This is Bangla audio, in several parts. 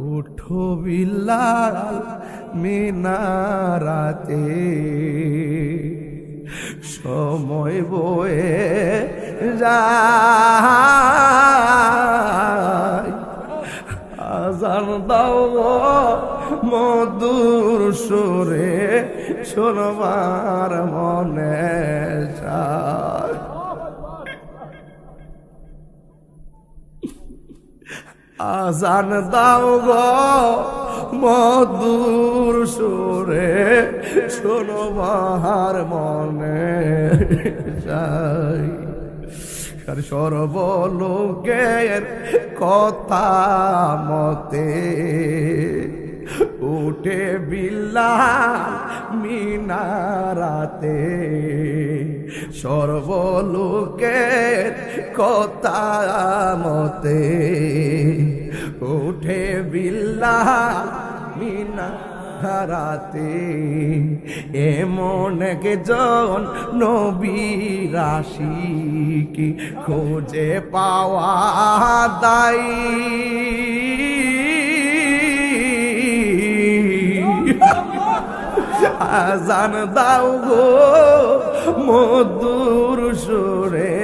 উঠো বিলাল মিনারাতে, সময় বয়ে যায়। আজান দাও মধুর সুরে, শোনবার মনে যায়। আজান দাও গো মধুর সুরে, শোনবার মনে যায়। সর্বলোকের কথা মতে উঠে বিলাল মিনারাতে, সর্বলোকের কথা মতে উঠে বিলাল মিনারাতে। এমন একজন নবীর আশিকি খোঁজে পাওয়া দায়। আজান দাও গো মধুর সুরে,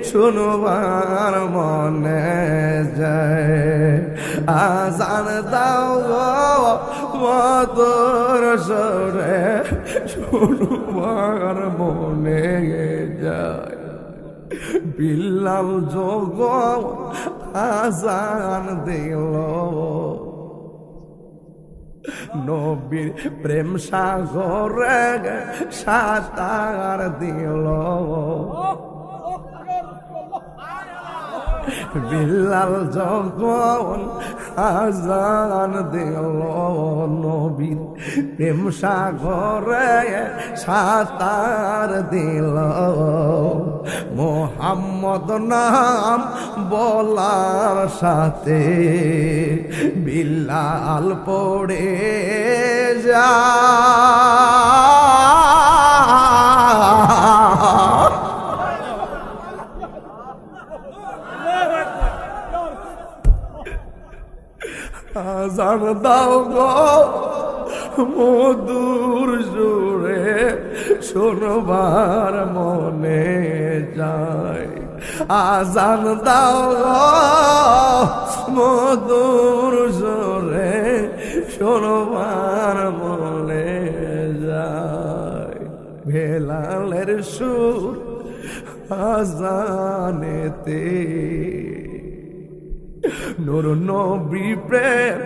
শুনবার মনে যায়। আজান দাও গো মধুর সুরে, শুনবার মনে যায়। বিলাল যোগ আজান দিল, নবীর প্রেম সাগরে সাঁতার দিল। বিলাল যখন আজান দিল, নবীর প্রেম সাগরে সাঁতার দিল। মোহাম্মদ নাম বলার সাথে বিলাল পড়ে যা। আজান দাও গো মধুর সুরে, শোনবার মনে যায়। আজান দাও গো মধুর সুরে, শোনবার মনে যায়। বেলালের সুর আজানেতে, নূর নবী প্রেম